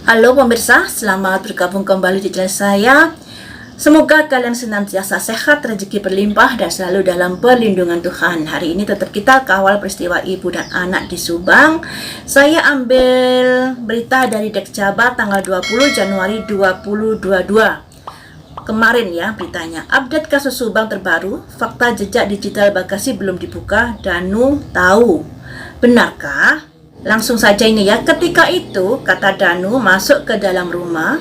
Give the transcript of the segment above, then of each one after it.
Halo pemirsa, selamat bergabung kembali di channel saya. Semoga kalian senantiasa sehat, rezeki berlimpah, dan selalu dalam perlindungan Tuhan. Hari ini tetap kita kawal peristiwa ibu dan anak di Subang. Saya ambil berita dari Dek Jabar tanggal 20 Januari 2022. Kemarin ya beritanya. Update kasus Subang terbaru, fakta jejak digital Bagasi belum dibuka, Danu tahu. Benarkah? Langsung saja ini ya. Ketika itu, kata Danu masuk ke dalam rumah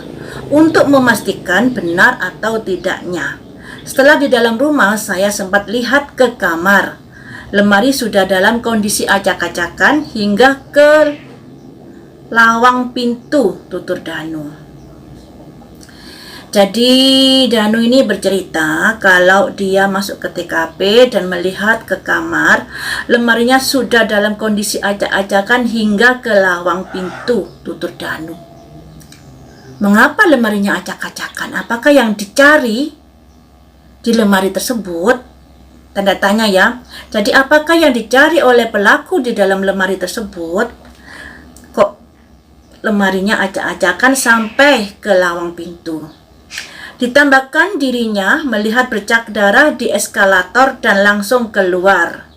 untuk memastikan benar atau tidaknya. Setelah di dalam rumah, saya sempat lihat ke kamar. Lemari sudah dalam kondisi acak-acakan hingga ke lawang pintu, tutur Danu. Jadi Danu ini bercerita kalau dia masuk ke TKP dan melihat ke kamar, lemarinya sudah dalam kondisi acak-acakan hingga ke lawang pintu, tutur Danu. Mengapa lemarinya acak-acakan? Apakah yang dicari di lemari tersebut? Tanda tanya ya. Jadi apakah yang dicari oleh pelaku di dalam lemari tersebut? Kok lemarinya acak-acakan sampai ke lawang pintu? Ditambahkan dirinya melihat bercak darah di eskalator dan langsung keluar.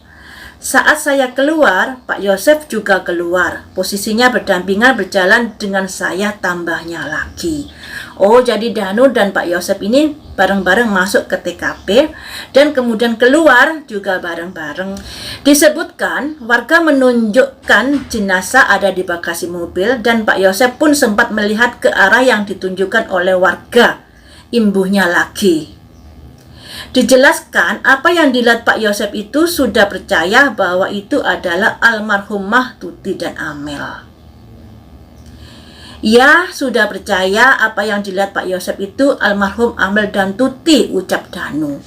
Saat saya keluar, Pak Yosef juga keluar. Posisinya berdampingan berjalan dengan saya, tambahnya lagi. Oh, jadi Danu dan Pak Yosef ini bareng-bareng masuk ke TKP dan kemudian keluar juga bareng-bareng. Disebutkan warga menunjukkan jenazah ada di bagasi mobil dan Pak Yosef pun sempat melihat ke arah yang ditunjukkan oleh warga. Imbuhnya lagi. Dijelaskan apa yang dilihat Pak Yosef itu sudah percaya bahwa itu adalah almarhumah Tuti dan Amel. Ya, sudah percaya apa yang dilihat Pak Yosef itu almarhum Amel dan Tuti, ucap Danu.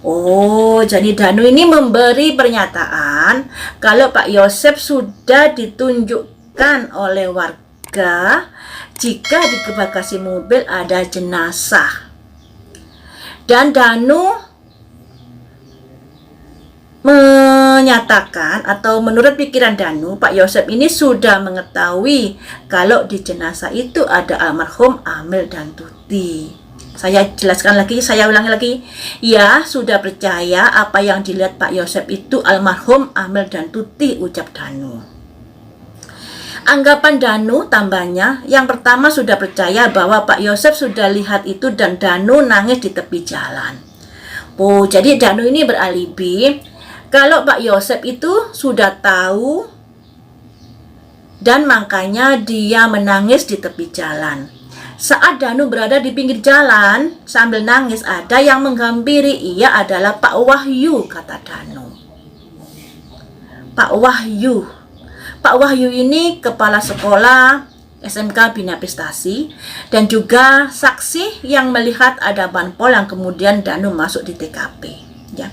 Oh, jadi Danu ini memberi pernyataan kalau Pak Yosef sudah ditunjukkan oleh warga jika di bagasi mobil ada jenazah. Dan Danu menyatakan atau menurut pikiran Danu, Pak Yosef ini sudah mengetahui kalau di jenazah itu ada almarhum Amel dan Tuti. Saya jelaskan lagi, saya ulangi lagi. Ya, sudah percaya apa yang dilihat Pak Yosef itu almarhum Amel dan Tuti, ucap Danu. Anggapan Danu tambahnya, yang pertama sudah percaya bahwa Pak Yosef sudah lihat itu dan Danu nangis di tepi jalan. Oh, jadi Danu ini beralibi kalau Pak Yosef itu sudah tahu dan makanya dia menangis di tepi jalan. Saat Danu berada di pinggir jalan sambil nangis, ada yang menghampiri, ia adalah Pak Wahyu, kata Danu. Pak Wahyu. Pak Wahyu ini kepala sekolah SMK Bina Prestasi dan juga saksi yang melihat ada banpol yang kemudian Danu masuk di TKP. Ya.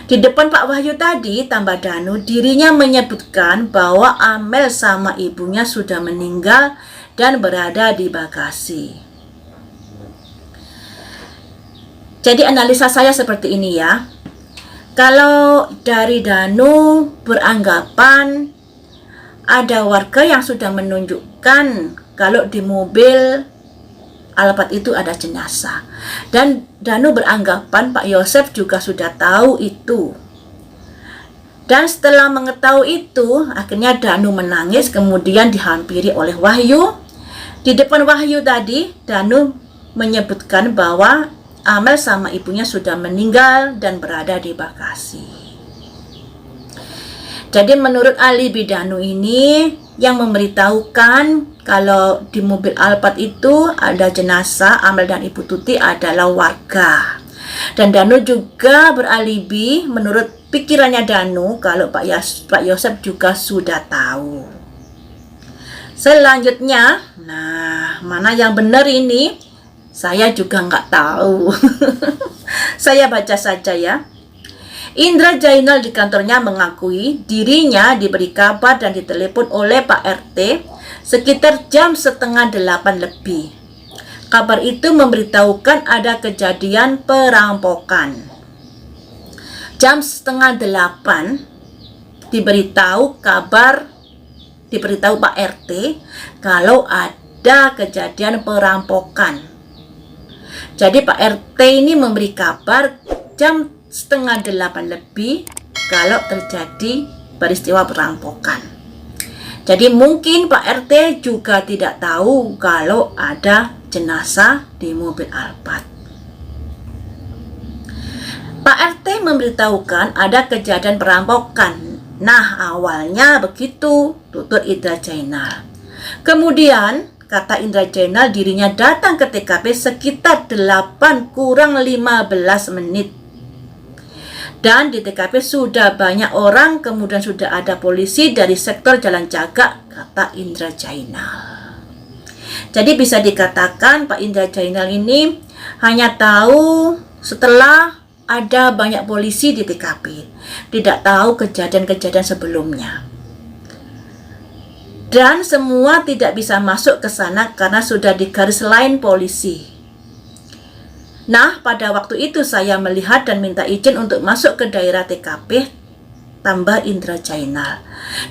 Di depan Pak Wahyu tadi, tambah Danu, dirinya menyebutkan bahwa Amel sama ibunya sudah meninggal dan berada di bagasi. Jadi analisa saya seperti ini ya. Kalau dari Danu beranggapan ada warga yang sudah menunjukkan kalau di mobil Alphard itu ada jenazah. Dan Danu beranggapan Pak Yosef juga sudah tahu itu. Dan setelah mengetahui itu, akhirnya Danu menangis, kemudian dihampiri oleh Wahyu. Di depan Wahyu tadi, Danu menyebutkan bahwa Amel sama ibunya sudah meninggal dan berada di bagasi. Jadi menurut alibi Danu ini yang memberitahukan kalau di mobil Alphard itu ada jenazah Amel dan Ibu Tuti adalah warga. Dan Danu juga beralibi menurut pikirannya Danu kalau Pak Yosef juga sudah tahu. Selanjutnya, nah mana yang benar ini? Saya juga nggak tahu. Saya baca saja ya. Indra Jainal di kantornya mengakui dirinya diberi kabar dan ditelepon oleh Pak RT sekitar jam 7:30 lebih. Kabar itu memberitahukan ada kejadian perampokan. Jam 7:30 diberitahu Pak RT kalau ada ada kejadian perampokan. Jadi Pak RT ini memberi kabar jam setengah 8 lebih kalau terjadi peristiwa perampokan. Jadi mungkin Pak RT juga tidak tahu kalau ada jenazah di mobil Alphard. Pak RT memberitahukan ada kejadian perampokan. Nah, awalnya begitu, tutur Indra Jainal. Kemudian, kata Indra Jainal, dirinya datang ke TKP sekitar 8 kurang 15 menit. Dan di TKP sudah banyak orang, kemudian sudah ada polisi dari sektor Jalan Cagak, kata Indra Jainal. Jadi bisa dikatakan Pak Indra Jainal ini hanya tahu setelah ada banyak polisi di TKP, tidak tahu kejadian-kejadian sebelumnya. Dan semua tidak bisa masuk ke sana karena sudah digaris lain polisi. Nah, pada waktu itu saya melihat dan minta izin untuk masuk ke daerah TKP, tambah Indra Jainal.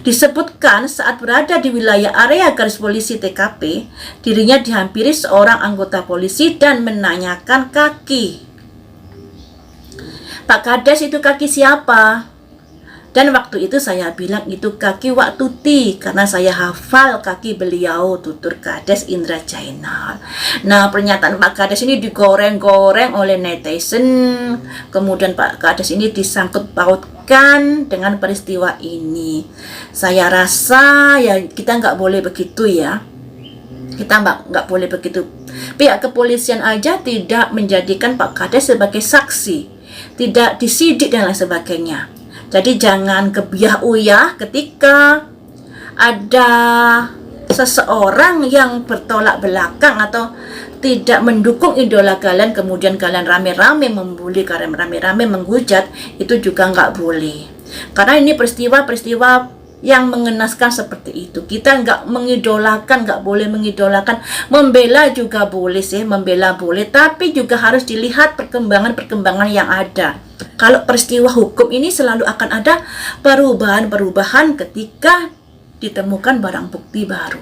Disebutkan saat berada di wilayah area garis polisi TKP, dirinya dihampiri seorang anggota polisi dan menanyakan kaki. Pak Kades, itu kaki siapa? Dan waktu itu saya bilang itu kaki Wak Tuti karena saya hafal kaki beliau, tutur Kades Indra Jainal. Nah, pernyataan Pak Kades ini digoreng-goreng oleh netizen. Kemudian Pak Kades ini disangkut pautkan dengan peristiwa ini. Saya rasa ya kita nggak boleh begitu ya. Kita nggak boleh begitu. Pihak kepolisian aja tidak menjadikan Pak Kades sebagai saksi, tidak disidik dan lain sebagainya. Jadi jangan kebiah uyah ketika ada seseorang yang bertolak belakang atau tidak mendukung idola kalian, kemudian kalian rame-rame membuli, kalian rame-rame menghujat, itu juga nggak boleh. Karena ini peristiwa-peristiwa yang mengenaskan seperti itu. Kita nggak mengidolakan, nggak boleh mengidolakan. Membela juga boleh sih, membela boleh, tapi juga harus dilihat perkembangan-perkembangan yang ada. Kalau peristiwa hukum ini selalu akan ada perubahan-perubahan ketika ditemukan barang bukti baru.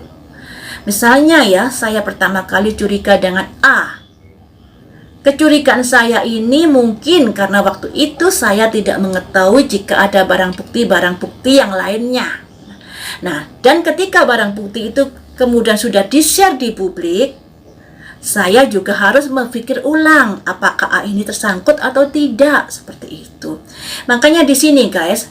Misalnya ya, saya pertama kali curiga dengan A. Kecurigaan saya ini mungkin karena waktu itu saya tidak mengetahui jika ada barang bukti yang lainnya. Nah, dan ketika barang bukti itu kemudian sudah di-share di publik, saya juga harus berpikir ulang apakah A ini tersangkut atau tidak, seperti itu. Makanya di sini guys,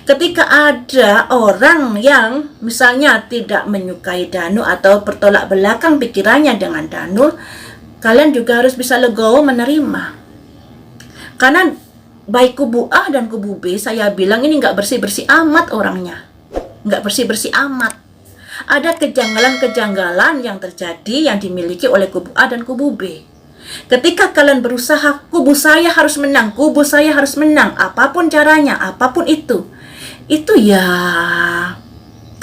ketika ada orang yang misalnya tidak menyukai Danu atau bertolak belakang pikirannya dengan Danu, kalian juga harus bisa legowo menerima. Karena baik kubu A dan kubu B, saya bilang ini nggak bersih-bersih amat orangnya. Nggak bersih-bersih amat. Ada kejanggalan-kejanggalan yang terjadi yang dimiliki oleh kubu A dan kubu B. Ketika kalian berusaha, kubu saya harus menang, kubu saya harus menang, apapun caranya, apapun itu ya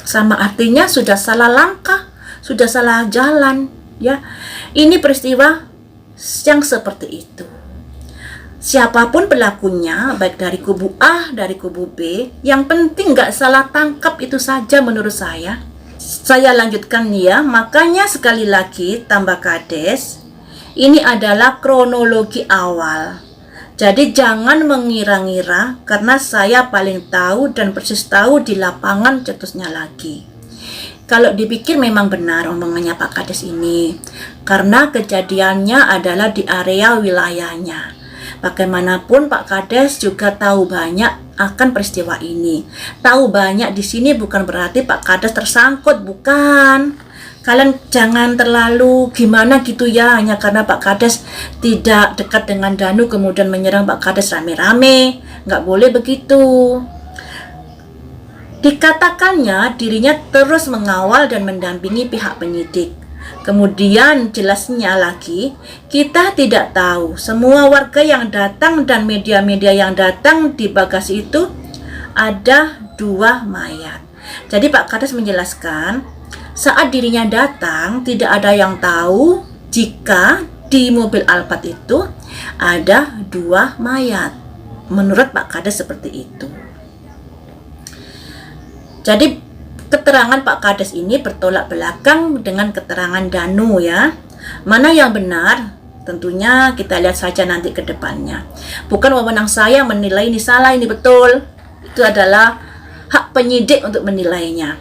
sama artinya sudah salah langkah, sudah salah jalan, ya. Ini peristiwa yang seperti itu. Siapapun pelakunya, baik dari kubu A, dari kubu B, yang penting nggak salah tangkap, itu saja menurut saya. Saya lanjutkan ya, makanya sekali lagi tambah Kades, ini adalah kronologi awal. Jadi jangan mengira-ngira karena saya paling tahu dan persis tahu di lapangan, cetusnya lagi. Kalau dipikir memang benar omongannya Pak Kades ini, karena kejadiannya adalah di area wilayahnya. Bagaimanapun Pak Kades juga tahu banyak akan peristiwa ini. Tahu banyak di sini bukan berarti Pak Kades tersangkut, bukan. Kalian jangan terlalu gimana gitu ya, hanya karena Pak Kades tidak dekat dengan Danu kemudian menyerang Pak Kades rame-rame. Nggak boleh begitu. Dikatakannya dirinya terus mengawal dan mendampingi pihak penyidik. Kemudian jelasnya lagi, kita tidak tahu semua warga yang datang dan media-media yang datang di bagasi itu ada 2 mayat. Jadi Pak Kades menjelaskan, saat dirinya datang tidak ada yang tahu jika di mobil Alphard itu ada 2 mayat. Menurut Pak Kades seperti itu. Jadi keterangan Pak Kades ini bertolak belakang dengan keterangan Danu ya. Mana yang benar? Tentunya kita lihat saja nanti ke depannya. Bukan wewenang saya menilai ini salah, ini betul. Itu adalah hak penyidik untuk menilainya.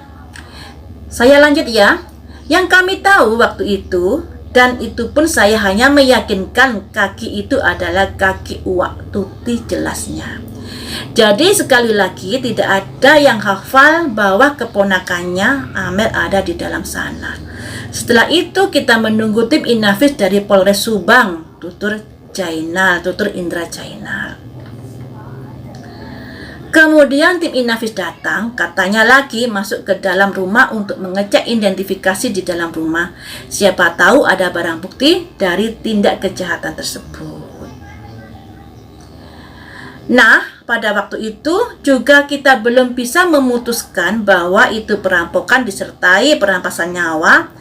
Saya lanjut ya. Yang kami tahu waktu itu, dan itu pun saya hanya meyakinkan kaki itu adalah kaki Uwak Tuti jelasnya. Jadi sekali lagi tidak ada yang hafal bahwa keponakannya Amel ada di dalam sana. Setelah itu kita menunggu tim Inafis dari Polres Subang, Tutur Indra Jainal. Kemudian tim Inafis datang, katanya lagi masuk ke dalam rumah untuk mengecek identifikasi di dalam rumah. Siapa tahu ada barang bukti dari tindak kejahatan tersebut. Nah, pada waktu itu juga kita belum bisa memutuskan bahwa itu perampokan disertai perampasan nyawa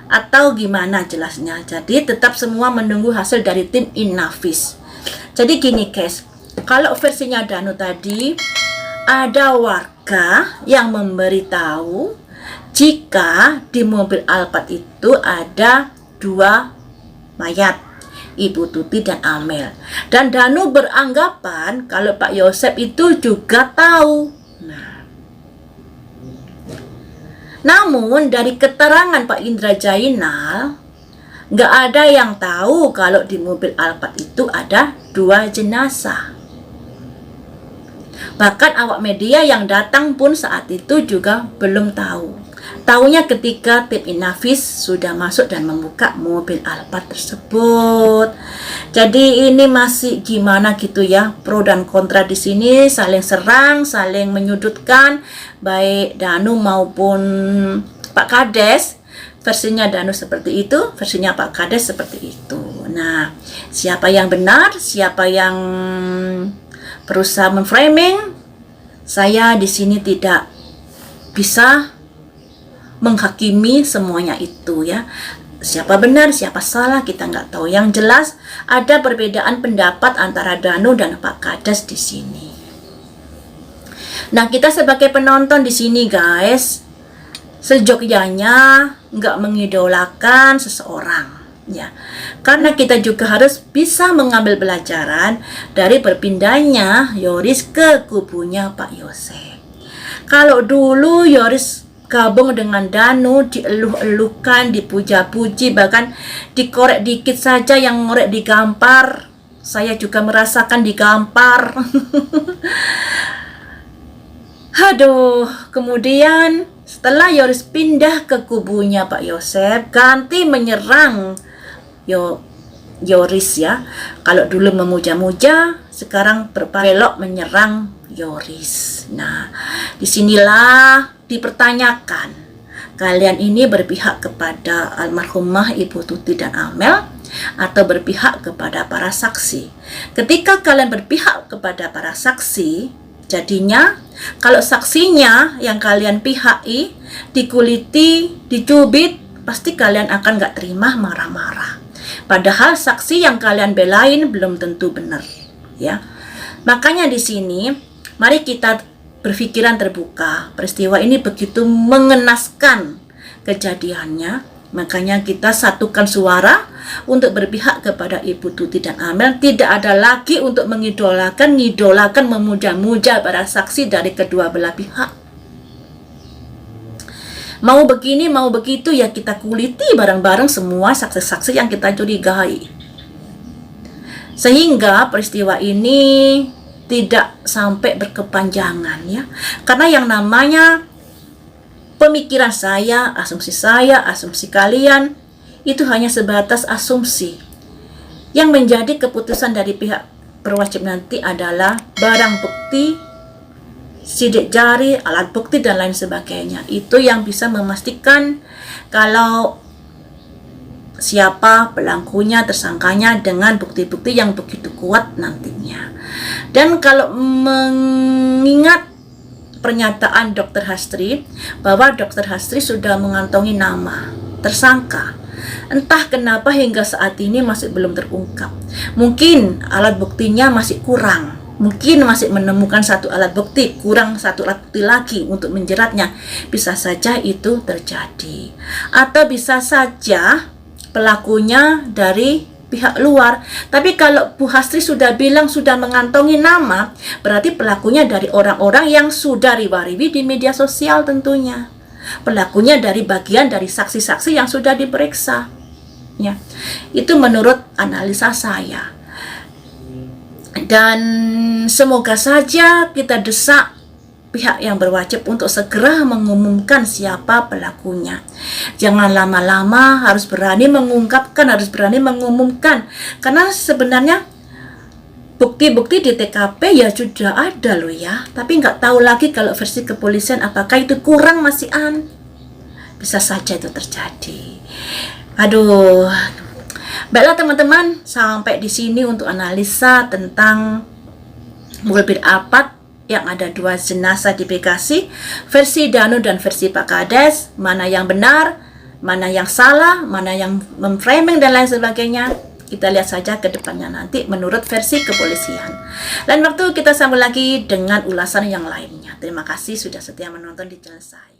atau gimana jelasnya. Jadi tetap semua menunggu hasil dari tim Inafis. Jadi gini guys, kalau versinya Danu tadi, ada warga yang memberitahu jika di mobil Alphard itu ada 2 mayat, Ibu Tuti dan Amel. Dan Danu beranggapan kalau Pak Yosep itu juga tahu. Namun dari keterangan Pak Indra Jainal, nggak ada yang tahu kalau di mobil Alphard itu ada 2 jenazah. Bahkan awak media yang datang pun saat itu juga belum tahu. Taunya ketika tim Inafis sudah masuk dan membuka mobil Alphard tersebut. Jadi ini masih gimana gitu ya, pro dan kontra di sini saling serang, saling menyudutkan, baik Danu maupun Pak Kades. Versinya Danu seperti itu, versinya Pak Kades seperti itu. Nah, siapa yang benar, siapa yang berusaha memframing, saya di sini tidak bisa menghakimi semuanya itu ya. Siapa benar, siapa salah, kita nggak tahu. Yang jelas ada perbedaan pendapat antara Danu dan Pak Kades di sini. Nah, kita sebagai penonton di sini guys, sejogjanya nggak mengidolakan seseorang ya, karena kita juga harus bisa mengambil pelajaran dari berpindahnya Yoris ke kubunya Pak Yosep. Kalau dulu Yoris gabung dengan Danu, dieluh-elukan, dipuja-puji, bahkan dikorek dikit saja yang ngorek digampar. Saya juga merasakan digampar. Aduh, kemudian setelah Yoris pindah ke kubunya Pak Yosep, ganti menyerang Yoris ya. Kalau dulu memuja-muja, sekarang berbelok menyerang Yoris. Nah, disinilah dipertanyakan, kalian ini berpihak kepada almarhumah Ibu Tuti dan Amel atau berpihak kepada para saksi? Ketika kalian berpihak kepada para saksi, jadinya kalau saksinya yang kalian pihaki dikuliti, dicubit, pasti kalian akan gak terima, marah-marah. Padahal saksi yang kalian belain belum tentu benar ya. Makanya di sini mari kita berpikiran terbuka. Peristiwa ini begitu mengenaskan kejadiannya, makanya kita satukan suara untuk berpihak kepada Ibu Tuti dan Amel. Tidak ada lagi untuk ngidolakan, memuja-muja para saksi dari kedua belah pihak. Mau begini, mau begitu, ya kita kuliti bareng-bareng semua saksi-saksi yang kita curigai. Sehingga peristiwa ini tidak sampai berkepanjangan ya. Karena yang namanya pemikiran saya, asumsi kalian itu hanya sebatas asumsi. Yang menjadi keputusan dari pihak berwajib nanti adalah barang bukti, sidik jari, alat bukti dan lain sebagainya. Itu yang bisa memastikan kalau siapa pelakunya, tersangkanya dengan bukti-bukti yang begitu kuat nantinya. Dan kalau mengingat pernyataan Dr. Hastri bahwa Dr. Hastri sudah mengantongi nama tersangka, entah kenapa hingga saat ini masih belum terungkap. Mungkin alat buktinya masih kurang mungkin masih menemukan satu alat bukti, kurang satu alat bukti lagi untuk menjeratnya. Bisa saja itu terjadi. Atau bisa saja pelakunya dari pihak luar. Tapi kalau Bu Hastri sudah bilang sudah mengantongi nama, berarti pelakunya dari orang-orang yang sudah riwa-riwi di media sosial tentunya. Pelakunya dari bagian dari saksi-saksi yang sudah diperiksa. Ya. Itu menurut analisa saya. Dan semoga saja kita desak pihak yang berwajib untuk segera mengumumkan siapa pelakunya. Jangan lama-lama, harus berani mengungkapkan, harus berani mengumumkan. Karena sebenarnya bukti-bukti di TKP ya sudah ada loh ya. Tapi nggak tahu lagi kalau versi kepolisian apakah itu kurang masih bisa saja itu terjadi. Aduh. Baiklah teman-teman, sampai di sini untuk analisa tentang mobil Alphard yang ada 2 jenazah di Bekasi, versi Danu dan versi Pak Kades, mana yang benar, mana yang salah, mana yang memframing dan lain sebagainya. Kita lihat saja ke depannya nanti menurut versi kepolisian. Lain waktu kita sambung lagi dengan ulasan yang lainnya. Terima kasih sudah setia menonton di channel saya.